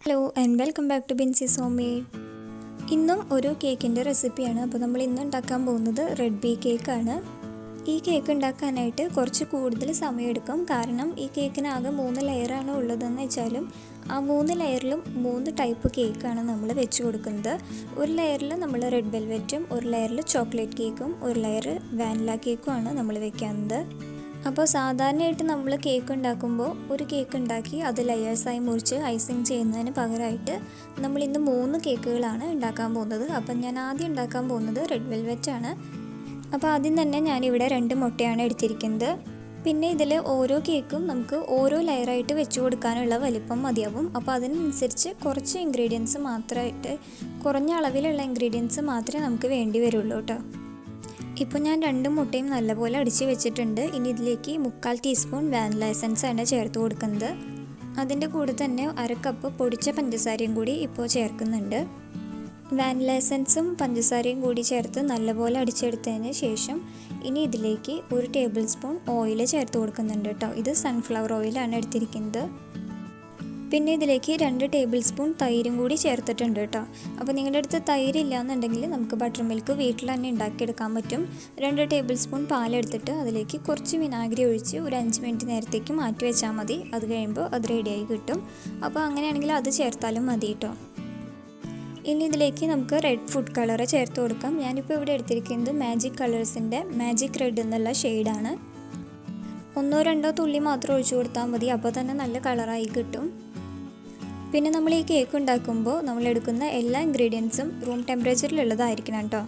Hello and welcome back to Binsy's home made. ഇന്നും ഒരു കേക്കിൻ്റെ റെസിപ്പിയാണ്. അപ്പോൾ നമ്മൾ ഇന്ന് ഉണ്ടാക്കാൻ പോകുന്നത് റെഡ് ബീ കേക്കാണ്. ഈ കേക്ക് ഉണ്ടാക്കാനായിട്ട് കുറച്ച് കൂടുതൽ സമയമെടുക്കും. കാരണം ഈ കേക്കിനാകെ 3 ലെയറാണ് ഉള്ളതെന്ന് വെച്ചാലും ആ 3 ലെയറിലും 3 ടൈപ്പ് കേക്കാണ് നമ്മൾ വെച്ച് കൊടുക്കുന്നത്. ഒരു ലെയറിൽ നമ്മൾ റെഡ് വെൽവെറ്റും, ഒരു ലെയറിൽ ചോക്ലേറ്റ് കേക്കും, ഒരു ലെയർ വാനില കേക്കുമാണ് നമ്മൾ വെക്കുന്നത്. അപ്പോൾ സാധാരണയായിട്ട് നമ്മൾ കേക്ക് ഉണ്ടാക്കുമ്പോൾ ഒരു കേക്ക് ഉണ്ടാക്കി അത് ലെയേഴ്സായി മുറിച്ച് ഐസിങ് ചെയ്യുന്നതിന് പകരമായിട്ട് നമ്മൾ ഇന്ന് 3 കേക്കുകളാണ് ഉണ്ടാക്കാൻ പോകുന്നത്. അപ്പം ഞാൻ ആദ്യം ഉണ്ടാക്കാൻ പോകുന്നത് റെഡ് വെൽവെറ്റാണ്. അപ്പോൾ ആദ്യം തന്നെ ഞാനിവിടെ 2 മുട്ടയാണ് എടുത്തിരിക്കുന്നത്. പിന്നെ ഇതിൽ ഓരോ കേക്കും നമുക്ക് ഓരോ ലെയറായിട്ട് വെച്ച് കൊടുക്കാനുള്ള വലിപ്പം മതിയാവും. അപ്പോൾ അതിനനുസരിച്ച് കുറച്ച് ഇൻഗ്രീഡിയൻസ് മാത്രമായിട്ട്, കുറഞ്ഞ അളവിലുള്ള ഇൻഗ്രീഡിയൻസ് മാത്രമേ നമുക്ക് വേണ്ടി വരുള്ളൂ കേട്ടോ. ഇപ്പോൾ ഞാൻ 2 മുട്ടയും നല്ലപോലെ അടിച്ച് വെച്ചിട്ടുണ്ട്. ഇനി ഇതിലേക്ക് 3/4 ടീസ്പൂൺ വാനില എസൻസ് ആണ് ചേർത്ത് കൊടുക്കുന്നത്. അതിൻ്റെ കൂടെ തന്നെ 1/2 കപ്പ് പൊടിച്ച പഞ്ചസാരയും കൂടി ഇപ്പോൾ ചേർക്കുന്നുണ്ട്. വാനില എസൻസും പഞ്ചസാരയും കൂടി ചേർത്ത് നല്ലപോലെ അടിച്ചെടുത്തതിന് ശേഷം ഇനി ഇതിലേക്ക് 1 ടേബിൾ സ്പൂൺ ഓയിൽ ചേർത്ത് കൊടുക്കുന്നുണ്ട് കേട്ടോ. ഇത് സൺഫ്ലവർ ഓയിലാണ് എടുത്തിരിക്കുന്നത്. പിന്നെ ഇതിലേക്ക് 2 ടേബിൾ സ്പൂൺ തൈരും കൂടി ചേർത്തിട്ടുണ്ട് കേട്ടോ. അപ്പോൾ നിങ്ങളുടെ അടുത്ത് തൈര് ഇല്ലയെന്നുണ്ടെങ്കിൽ നമുക്ക് ബട്ടർ മിൽക്ക് വീട്ടിൽ തന്നെ ഉണ്ടാക്കിയെടുക്കാൻ പറ്റും. 2 ടേബിൾ സ്പൂൺ പാലെടുത്തിട്ട് അതിലേക്ക് കുറച്ച് വിനാഗിരി ഒഴിച്ച് ഒരു 5 മിനിറ്റ് നേരത്തേക്ക് മാറ്റി വെച്ചാൽ മതി. അത് കഴിയുമ്പോൾ അത് റെഡിയായി കിട്ടും. അപ്പോൾ അങ്ങനെയാണെങ്കിൽ അത് ചേർത്താലും മതി കേട്ടോ. ഇനി ഇതിലേക്ക് നമുക്ക് റെഡ് ഫുഡ് കളർ ചേർത്ത് കൊടുക്കാം. ഞാനിപ്പോൾ ഇവിടെ എടുത്തിരിക്കുന്നത് മാജിക് കളേഴ്സിൻ്റെ മാജിക് റെഡ് എന്നുള്ള ഷെയ്ഡാണ്. 1-2 തുള്ളി മാത്രം ഒഴിച്ചു കൊടുത്താൽ മതി. അപ്പോൾ തന്നെ നല്ല കളറായി കിട്ടും. പിന്നെ നമ്മൾ ഈ കേക്ക് ഉണ്ടാക്കുമ്പോൾ നമ്മൾ എടുക്കുന്ന എല്ലാ ഇൻഗ്രീഡിയൻസും റൂം ടെമ്പറേച്ചറിലുള്ളതായിരിക്കണം കേട്ടോ.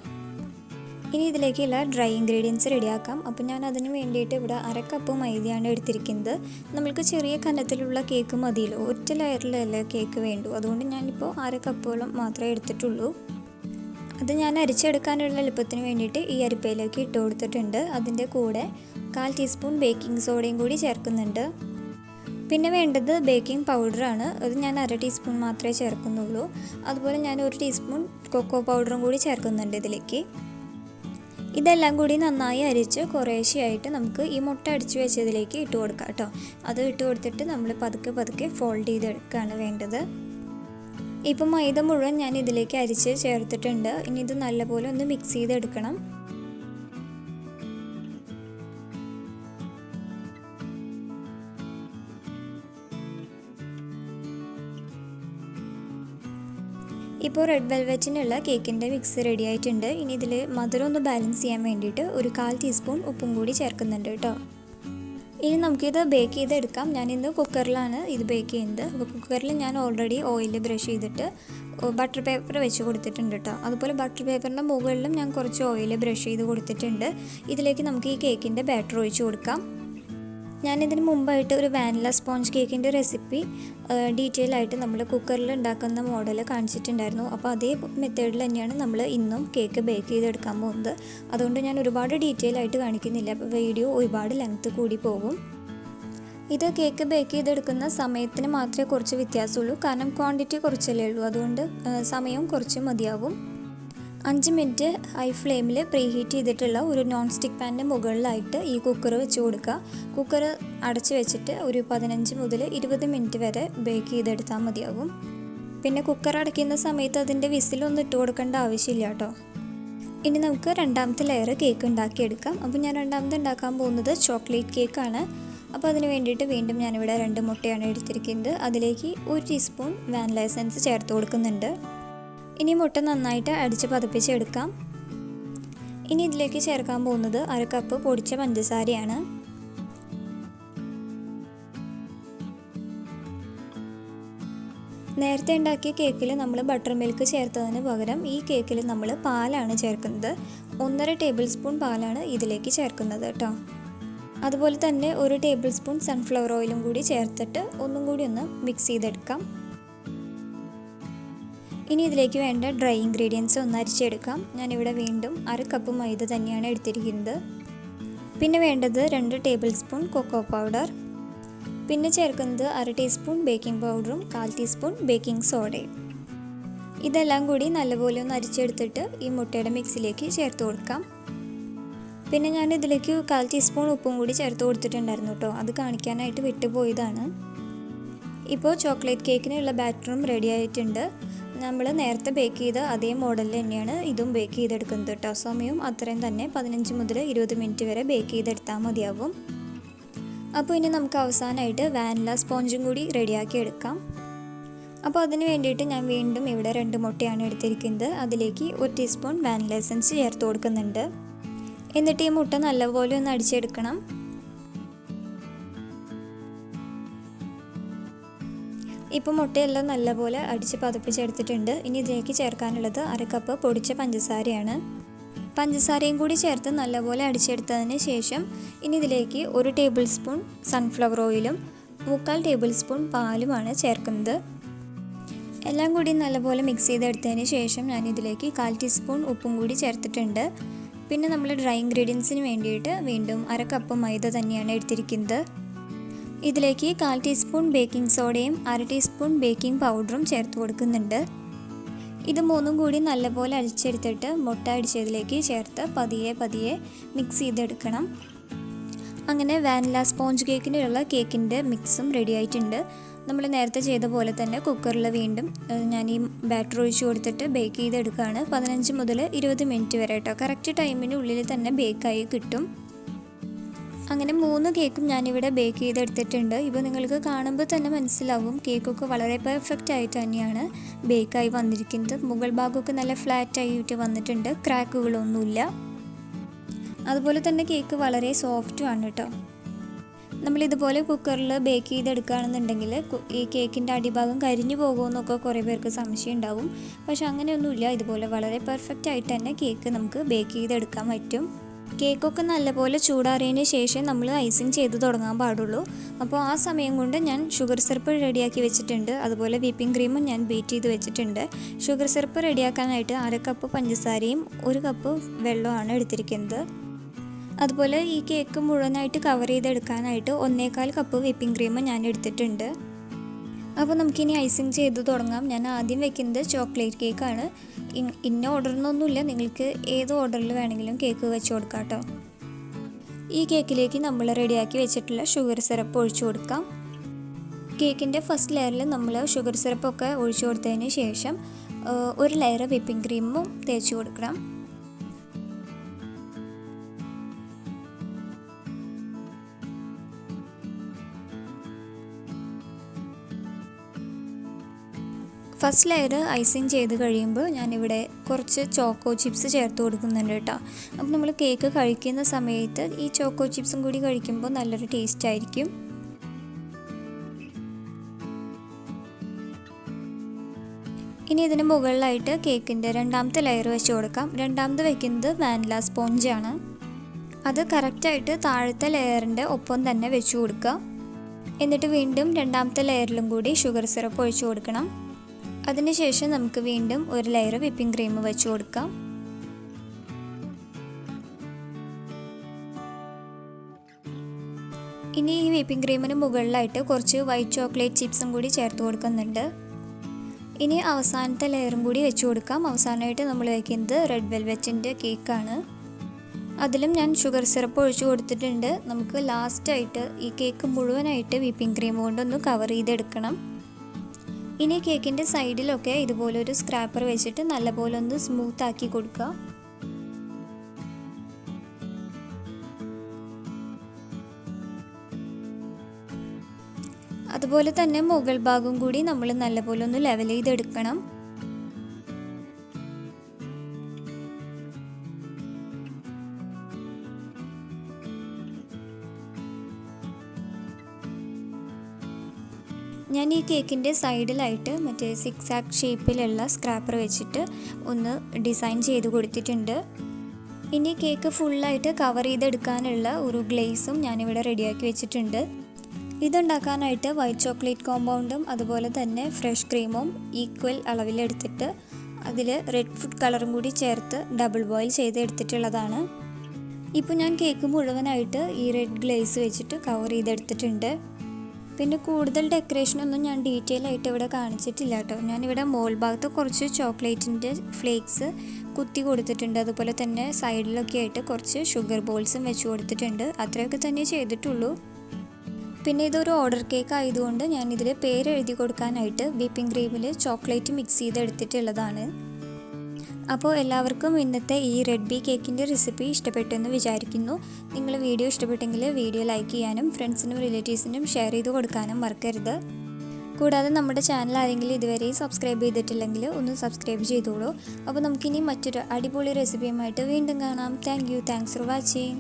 ഇനി ഇതിലേക്കുള്ള ഡ്രൈ ഇൻഗ്രീഡിയൻസ് റെഡിയാക്കാം. അപ്പോൾ ഞാൻ അതിന് വേണ്ടിയിട്ട് ഇവിടെ 1/2 കപ്പ് മൈദയാണ് എടുത്തിരിക്കുന്നത്. നമ്മൾക്ക് ചെറിയ കനത്തിലുള്ള കേക്ക് മതിയല്ലോ, ഒറ്റ ലെയറിലല്ലേ കേക്ക് വേണ്ടു. അതുകൊണ്ട് ഞാനിപ്പോൾ 1/2 കപ്പോളം മാത്രമേ എടുത്തിട്ടുള്ളൂ. അത് ഞാൻ അരിച്ചെടുക്കാനുള്ള എളുപ്പത്തിന് വേണ്ടിയിട്ട് ഈ അരിപ്പയിലേക്ക് ഇട്ട് കൊടുത്തിട്ടുണ്ട്. അതിൻ്റെ കൂടെ 1/4 ടീസ്പൂൺ ബേക്കിംഗ് സോഡയും കൂടി ചേർക്കുന്നുണ്ട്. പിന്നെ വേണ്ടത് ബേക്കിംഗ് പൗഡറാണ്. അത് ഞാൻ 1/2 ടീസ്പൂൺ മാത്രമേ ചേർക്കുന്നുള്ളൂ. അതുപോലെ ഞാൻ 1 ടീസ്പൂൺ കൊക്കോ പൗഡറും കൂടി ചേർക്കുന്നുണ്ട് ഇതിലേക്ക്. ഇതെല്ലാം കൂടി നന്നായി അരിച്ച് കുറേശ്ശെയായിട്ട് നമുക്ക് ഈ മുട്ട അടിച്ച് വെച്ചതിലേക്ക് ഇട്ട് കൊടുക്കാം കേട്ടോ. അത് ഇട്ട് കൊടുത്തിട്ട് നമ്മൾ പതുക്കെ ഫോൾഡ് ചെയ്തെടുക്കുകയാണ് വേണ്ടത്. ഇപ്പം മൈദ മുഴുവൻ ഞാൻ ഇതിലേക്ക് അരിച്ച് ചേർത്തിട്ടുണ്ട്. ഇനി ഇത് നല്ലപോലെ ഒന്ന് മിക്സ് ചെയ്തെടുക്കണം. ഇപ്പോൾ റെഡ് വെൽവെറ്റിനുള്ള കേക്കിൻ്റെ മിക്സ് റെഡി ആയിട്ടുണ്ട്. ഇനി ഇതിൽ മധുരം ഒന്ന് ബാലൻസ് ചെയ്യാൻ വേണ്ടിയിട്ട് ഒരു 1/4 ടീസ്പൂൺ ഉപ്പും കൂടി ചേർക്കുന്നുണ്ട് കേട്ടോ. ഇനി നമുക്കിത് ബേക്ക് ചെയ്തെടുക്കാം. ഞാനിന്ന് കുക്കറിലാണ് ഇത് ബേക്ക് ചെയ്യുന്നത്. അപ്പോൾ കുക്കറിൽ ഞാൻ ഓൾറെഡി ഓയിൽ ബ്രഷ് ചെയ്തിട്ട് ബട്ടർ പേപ്പർ വെച്ച് കൊടുത്തിട്ടുണ്ട് കേട്ടോ. അതുപോലെ ബട്ടർ പേപ്പറിൻ്റെ മുകളിലും ഞാൻ കുറച്ച് ഓയിൽ ബ്രഷ് ചെയ്ത് കൊടുത്തിട്ടുണ്ട്. ഇതിലേക്ക് നമുക്ക് ഈ കേക്കിൻ്റെ ബാറ്റർ ഒഴിച്ച് കൊടുക്കാം. ഞാനിതിന് മുമ്പായിട്ട് ഒരു വാനില സ്പോഞ്ച് കേക്കിൻ്റെ റെസിപ്പി ഡീറ്റെയിൽ ആയിട്ട് നമ്മൾ കുക്കറിൽ ഉണ്ടാക്കുന്ന മോഡൽ കാണിച്ചിട്ടുണ്ടായിരുന്നു. അപ്പോൾ അതേ മെത്തേഡിൽ തന്നെയാണ് നമ്മൾ ഇന്നും കേക്ക് ബേക്ക് ചെയ്തെടുക്കാൻ പോകുന്നത്. അതുകൊണ്ട് ഞാൻ ഒരുപാട് ഡീറ്റെയിൽ ആയിട്ട് കാണിക്കുന്നില്ല. അപ്പോൾ വീഡിയോ ഒരുപാട് ലെങ്ത്ത് കൂടി പോകും. ഇത് കേക്ക് ബേക്ക് ചെയ്തെടുക്കുന്ന സമയത്തിന് മാത്രമേ കുറച്ച് വ്യത്യാസമുള്ളൂ. കാരണം ക്വാണ്ടിറ്റി കുറച്ചല്ലേ ഉള്ളൂ. അതുകൊണ്ട് സമയം കുറച്ച് മതിയാവും. 5 മിനിറ്റ് ഹൈ ഫ്ലെയിമിൽ പ്രീ ഹീറ്റ് ചെയ്തിട്ടുള്ള ഒരു നോൺ സ്റ്റിക്ക് പാനിൻ്റെ മുകളിലായിട്ട് ഈ കുക്കർ വെച്ച് കൊടുക്കുക. കുക്കർ അടച്ച് വെച്ചിട്ട് ഒരു 15 മുതൽ 20 മിനിറ്റ് വരെ ബേക്ക് ചെയ്തെടുത്താൽ മതിയാകും. പിന്നെ കുക്കർ അടയ്ക്കുന്ന സമയത്ത് അതിൻ്റെ വിസിലൊന്നും ഇട്ട് കൊടുക്കേണ്ട ആവശ്യമില്ല കേട്ടോ. ഇനി നമുക്ക് 2ാമത്തെ ലെയർ കേക്ക് ഉണ്ടാക്കിയെടുക്കാം. അപ്പോൾ ഞാൻ 2ാമത് ഉണ്ടാക്കാൻ പോകുന്നത് ചോക്ലേറ്റ് കേക്കാണ്. അപ്പോൾ അതിന് വേണ്ടിയിട്ട് വീണ്ടും ഞാനിവിടെ 2 മുട്ടയാണ് എടുത്തിരിക്കുന്നത്. അതിലേക്ക് 1 ടീസ്പൂൺ വാനില എസൻസ് ചേർത്ത് കൊടുക്കുന്നുണ്ട്. ഇനി മുട്ട നന്നായിട്ട് അടിച്ച് പതപ്പിച്ചെടുക്കാം. ഇനി ഇതിലേക്ക് ചേർക്കാൻ പോകുന്നത് 1/2 കപ്പ് പൊടിച്ച പഞ്ചസാരയാണ്. നേരത്തെ ഉണ്ടാക്കിയ കേക്കിൽ നമ്മൾ ബട്ടർ മിൽക്ക് ചേർത്തതിന് പകരം ഈ കേക്കിൽ നമ്മൾ പാലാണ് ചേർക്കുന്നത്. 1.5 ടേബിൾ സ്പൂൺ പാലാണ് ഇതിലേക്ക് ചേർക്കുന്നത് കേട്ടോ. അതുപോലെ തന്നെ 1 ടേബിൾ സ്പൂൺ സൺഫ്ലവർ ഓയിലും കൂടി ചേർത്തിട്ട് ഒന്നും കൂടി ഒന്ന് മിക്സ് ചെയ്തെടുക്കാം. ഇനി ഇതിലേക്ക് വേണ്ട ഡ്രൈ ഇൻഗ്രീഡിയൻസ് ഒന്ന് അരിച്ചെടുക്കാം. ഞാനിവിടെ വീണ്ടും 1/2 കപ്പ് മൈദ തന്നെയാണ് എടുത്തിരിക്കുന്നത്. പിന്നെ വേണ്ടത് 2 ടേബിൾ സ്പൂൺ കൊക്കോ പൗഡർ. പിന്നെ ചേർക്കുന്നത് 1/2 ടീസ്പൂൺ ബേക്കിംഗ് പൗഡറും 1/4 ടീസ്പൂൺ ബേക്കിംഗ് സോഡയും. ഇതെല്ലാം കൂടി നല്ലപോലെ ഒന്ന് അരിച്ചെടുത്തിട്ട് ഈ മുട്ടയുടെ മിക്സിലേക്ക് ചേർത്ത് കൊടുക്കാം. പിന്നെ ഞാൻ ഇതിലേക്ക് 1/4 ടീസ്പൂൺ ഉപ്പും കൂടി ചേർത്ത് കൊടുത്തിട്ടുണ്ടായിരുന്നു കേട്ടോ. അത് കാണിക്കാനായിട്ട് വിട്ടുപോയതാണ്. ഇപ്പോൾ ചോക്ലേറ്റ് കേക്കിനുള്ള ബാറ്ററും റെഡി ആയിട്ടുണ്ട്. നമ്മൾ നേരത്തെ ബേക്ക് ചെയ്ത അതേ മോഡലിൽ തന്നെയാണ് ഇതും ബേക്ക് ചെയ്തെടുക്കുന്നത് കേട്ടോ. സമയം അത്രയും തന്നെ 15 മുതൽ 20 മിനിറ്റ് വരെ ബേക്ക് ചെയ്തെടുത്താൽ മതിയാവും. അപ്പോൾ ഇനി നമുക്ക് അവസാനമായിട്ട് വാനില സ്പോഞ്ചും കൂടി റെഡിയാക്കി എടുക്കാം. അപ്പോൾ അതിന് വേണ്ടിയിട്ട് ഞാൻ വീണ്ടും ഇവിടെ 2 മുട്ടയാണ് എടുത്തിരിക്കുന്നത്. അതിലേക്ക് 1 ടീസ്പൂൺ വാനില എസൻസ് ചേർത്ത് കൊടുക്കുന്നുണ്ട്. എന്നിട്ട് ഈ മുട്ട നല്ലപോലെ ഒന്ന് അടിച്ചെടുക്കണം. ഇപ്പോൾ മുട്ടയെല്ലാം നല്ലപോലെ അടിച്ച് പതപ്പിച്ചെടുത്തിട്ടുണ്ട്. ഇനി ഇതിലേക്ക് ചേർക്കാനുള്ളത് 1/2 കപ്പ് പൊടിച്ച പഞ്ചസാരയാണ്. പഞ്ചസാരയും കൂടി ചേർത്ത് നല്ലപോലെ അടിച്ചെടുത്തതിന് ശേഷം ഇനി ഇതിലേക്ക് 1 ടേബിൾ സ്പൂൺ സൺഫ്ലവർ ഓയിലും 3/4 ടേബിൾ സ്പൂൺ പാലുമാണ് ചേർക്കുന്നത്. എല്ലാം കൂടി നല്ലപോലെ മിക്സ് ചെയ്തെടുത്തതിന് ശേഷം ഞാൻ ഇതിലേക്ക് 1/4 ടീസ്പൂൺ ഉപ്പും കൂടി ചേർത്തിട്ടുണ്ട്. പിന്നെ നമ്മൾ ഡ്രൈ ഇൻഗ്രീഡിയൻസിന് വേണ്ടിയിട്ട് വീണ്ടും 1/2 കപ്പ് മൈദ തന്നെയാണ് എടുത്തിരിക്കുന്നത്. ഇതിലേക്ക് 1/4 ടീസ്പൂൺ ബേക്കിംഗ് സോഡയും 1/2 ടീസ്പൂൺ ബേക്കിംഗ് പൗഡറും ചേർത്ത് കൊടുക്കുന്നുണ്ട്. ഇത് മൂന്നും കൂടി നല്ലപോലെ അടിച്ചെടുത്തിട്ട് മുട്ട അടിച്ചതിലേക്ക് ചേർത്ത് പതിയെ മിക്സ് ചെയ്തെടുക്കണം. അങ്ങനെ വാനില സ്പോഞ്ച് കേക്കിനുള്ള കേക്കിൻ്റെ മിക്സും റെഡി ആയിട്ടുണ്ട്. നമ്മൾ നേരത്തെ ചെയ്ത പോലെ തന്നെ കുക്കറിൽ വീണ്ടും ഞാൻ ഈ ബാറ്റർ ഒഴിച്ച് കൊടുത്തിട്ട് ബേക്ക് ചെയ്തെടുക്കുകയാണ്. 15 മുതൽ 20 മിനിറ്റ് വരെ കേട്ടോ. കറക്റ്റ് ടൈമിനുള്ളിൽ തന്നെ ബേക്കായി കിട്ടും. അങ്ങനെ 3 കേക്കും ഞാനിവിടെ ബേക്ക് ചെയ്തെടുത്തിട്ടുണ്ട്. ഇപ്പോൾ നിങ്ങൾക്ക് കാണുമ്പോൾ തന്നെ മനസ്സിലാവും കേക്കൊക്കെ വളരെ പെർഫെക്റ്റ് ആയിട്ട് തന്നെയാണ് ബേക്കായി വന്നിരിക്കുന്നത്. മുകൾ ഭാഗമൊക്കെ നല്ല ഫ്ലാറ്റ് ആയിട്ട് വന്നിട്ടുണ്ട്, ക്രാക്കുകളൊന്നുമില്ല. അതുപോലെ തന്നെ കേക്ക് വളരെ സോഫ്റ്റുമാണ് കേട്ടോ. നമ്മളിതുപോലെ കുക്കറിൽ ബേക്ക് ചെയ്തെടുക്കുകയാണെന്നുണ്ടെങ്കിൽ ഈ കേക്കിൻ്റെ അടിഭാഗം കരിഞ്ഞു പോകുമെന്നൊക്കെ കുറേ പേർക്ക് സംശയം ഉണ്ടാവും. പക്ഷെ അങ്ങനെയൊന്നുമില്ല. ഇതുപോലെ വളരെ പെർഫെക്റ്റ് ആയിട്ട് തന്നെ കേക്ക് നമുക്ക് ബേക്ക് ചെയ്തെടുക്കാൻ പറ്റും. കേക്കൊക്കെ നല്ലപോലെ ചൂടാറിയതിന് ശേഷം നമ്മൾ ഐസിങ് ചെയ്ത് തുടങ്ങാൻ പാടുള്ളൂ. അപ്പോൾ ആ സമയം കൊണ്ട് ഞാൻ ഷുഗർ സിറപ്പ് റെഡിയാക്കി വെച്ചിട്ടുണ്ട്. അതുപോലെ വിപ്പിംഗ് ക്രീമും ഞാൻ ബീറ്റ് ചെയ്ത് വെച്ചിട്ടുണ്ട്. ഷുഗർ സിറപ്പ് റെഡിയാക്കാനായിട്ട് 1/2 കപ്പ് പഞ്ചസാരയും 1 കപ്പ് വെള്ളമാണ് എടുത്തിരിക്കുന്നത്. അതുപോലെ ഈ കേക്ക് മുഴുവനായിട്ട് കവർ ചെയ്തെടുക്കാനായിട്ട് 1/4 കപ്പ് വിപ്പിംഗ് ക്രീം ഞാൻ എടുത്തിട്ടുണ്ട്. അപ്പോൾ നമുക്കിനി ഐസിങ് ചെയ്ത് തുടങ്ങാം. ഞാൻ ആദ്യം വെക്കുന്നത് ചോക്ലേറ്റ് കേക്കാണ്. ഇന്ന ഓർഡറിനൊന്നുമില്ല, നിങ്ങൾക്ക് ഏത് ഓർഡറിൽ വേണമെങ്കിലും കേക്ക് വെച്ച് കൊടുക്കാം കേട്ടോ. ഈ കേക്കിലേക്ക് നമ്മൾ റെഡിയാക്കി വെച്ചിട്ടുള്ള ഷുഗർ സിറപ്പ് ഒഴിച്ചു കൊടുക്കാം. കേക്കിൻ്റെ ഫസ്റ്റ് ലെയറിൽ നമ്മൾ ഷുഗർ സിറപ്പൊക്കെ ഒഴിച്ചു കൊടുത്തതിന് ശേഷം 1 ലെയർ വിപ്പിംഗ് ക്രീമും തേച്ച് കൊടുക്കണം. ഫസ്റ്റ് ലെയർ ഐസിങ് ചെയ്ത് കഴിയുമ്പോൾ ഞാനിവിടെ കുറച്ച് ചോക്കോ ചിപ്സ് ചേർത്ത് കൊടുക്കുന്നുണ്ട് കേട്ടോ. അപ്പോൾ നമ്മൾ കേക്ക് കഴിക്കുന്ന സമയത്ത് ഈ ചോക്കോ ചിപ്സും കൂടി കഴിക്കുമ്പോൾ നല്ലൊരു ടേസ്റ്റ് ആയിരിക്കും. ഇനി ഇതിന് മുകളിലായിട്ട് കേക്കിൻ്റെ 2ാമത്തെ ലെയർ വെച്ച് കൊടുക്കാം. 2ാമത് വെക്കുന്നത് വാനില സ്പോഞ്ചാണ്. അത് കറക്റ്റായിട്ട് താഴത്തെ ലെയറിൻ്റെ ഒപ്പം തന്നെ വെച്ച് കൊടുക്കുക. എന്നിട്ട് വീണ്ടും 2ാമത്തെ ലെയറിലും കൂടി ഷുഗർ സിറപ്പ് ഒഴിച്ചു കൊടുക്കണം. അതിനുശേഷം നമുക്ക് വീണ്ടും 1 ലെയർ വിപ്പിംഗ് ക്രീം വെച്ച് കൊടുക്കാം. ഇനി ഈ വിപ്പിംഗ് ക്രീമിന് മുകളിലായിട്ട് കുറച്ച് വൈറ്റ് ചോക്ലേറ്റ് ചിപ്സും കൂടി ചേർത്ത് കൊടുക്കുന്നുണ്ട്. ഇനി അവസാനത്തെ ലെയറും കൂടി വെച്ച് കൊടുക്കാം. അവസാനമായിട്ട് നമ്മൾ വയ്ക്കുന്നത് റെഡ് വെൽവെറ്റിൻ്റെ കേക്കാണ്. അതിലും ഞാൻ ഷുഗർ സിറപ്പ് ഒഴിച്ചു കൊടുത്തിട്ടുണ്ട്. നമുക്ക് ലാസ്റ്റായിട്ട് ഈ കേക്ക് മുഴുവനായിട്ട് വിപ്പിംഗ് ക്രീം കൊണ്ടൊന്ന് കവർ ചെയ്തെടുക്കണം. ഇനി കേക്കിൻ്റെ സൈഡിലൊക്കെ ഇതുപോലൊരു സ്ക്രാപ്പർ വെച്ചിട്ട് നല്ലപോലെ ഒന്ന് സ്മൂത്ത് ആക്കി കൊടുക്കുക. അതുപോലെ തന്നെ മുകൾ ഭാഗം കൂടി നമ്മൾ നല്ലപോലെ ഒന്ന് ലെവൽ ചെയ്തെടുക്കണം. ഞാൻ ഈ കേക്കിൻ്റെ സൈഡിലായിട്ട് മറ്റേ സിക്സാക് ഷേപ്പിലുള്ള സ്ക്രാപ്പർ വെച്ചിട്ട് ഒന്ന് ഡിസൈൻ ചെയ്ത് കൊടുത്തിട്ടുണ്ട്. ഇനി കേക്ക് ഫുള്ളായിട്ട് കവർ ചെയ്തെടുക്കാനുള്ള ഒരു ഗ്ലേസും ഞാനിവിടെ റെഡിയാക്കി വെച്ചിട്ടുണ്ട്. ഇതുണ്ടാക്കാനായിട്ട് വൈറ്റ് ചോക്ലേറ്റ് കോമ്പൗണ്ടും അതുപോലെ തന്നെ ഫ്രഷ് ക്രീമും ഈക്വൽ അളവിലെടുത്തിട്ട് അതിൽ റെഡ് ഫുഡ് കളറും കൂടി ചേർത്ത് ഡബിൾ ബോയിൽ ചെയ്തെടുത്തിട്ടുള്ളതാണ്. ഇപ്പോൾ ഞാൻ കേക്ക് മുഴുവനായിട്ട് ഈ റെഡ് ഗ്ലേസ് വെച്ചിട്ട് കവർ ചെയ്തെടുത്തിട്ടുണ്ട്. പിന്നെ കൂടുതൽ ഡെക്കറേഷനൊന്നും ഞാൻ ഡീറ്റെയിൽ ആയിട്ട് ഇവിടെ കാണിച്ചിട്ടില്ല കേട്ടോ. ഞാനിവിടെ മോൾ ഭാഗത്ത് കുറച്ച് ചോക്ലേറ്റിൻ്റെ ഫ്ലേക്സ് കുത്തി കൊടുത്തിട്ടുണ്ട്. അതുപോലെ തന്നെ സൈഡിലൊക്കെ ആയിട്ട് കുറച്ച് ഷുഗർ ബോൾസും വെച്ച് കൊടുത്തിട്ടുണ്ട്. അത്രയൊക്കെ തന്നെ ചെയ്തിട്ടുള്ളൂ. പിന്നെ ഇതൊരു ഓർഡർ കേക്ക് ആയതുകൊണ്ട് ഞാനിതിൽ പേര് എഴുതി കൊടുക്കാനായിട്ട് വിപ്പിംഗ് ക്രീമിൽ ചോക്ലേറ്റ് മിക്സ് ചെയ്തെടുത്തിട്ടുള്ളതാണ്. അപ്പോൾ എല്ലാവർക്കും ഇന്നത്തെ ഈ റെഡ് ബി കേക്കിൻ്റെ റെസിപ്പി ഇഷ്ടപ്പെട്ടെന്ന് വിചാരിക്കുന്നു. നിങ്ങൾ വീഡിയോ ഇഷ്ടപ്പെട്ടെങ്കിൽ വീഡിയോ ലൈക്ക് ചെയ്യാനും ഫ്രണ്ട്സിനും റിലേറ്റീവ്സിനും ഷെയർ ചെയ്ത് കൊടുക്കാനും മറക്കരുത്. കൂടാതെ നമ്മുടെ ചാനൽ ആരെങ്കിലും ഇതുവരെയും സബ്സ്ക്രൈബ് ചെയ്തിട്ടില്ലെങ്കിൽ ഒന്ന് സബ്സ്ക്രൈബ് ചെയ്തോളൂ. അപ്പോൾ നമുക്കിനി മറ്റൊരു അടിപൊളി റെസിപ്പിയുമായിട്ട് വീണ്ടും കാണാം. Thanks for watching.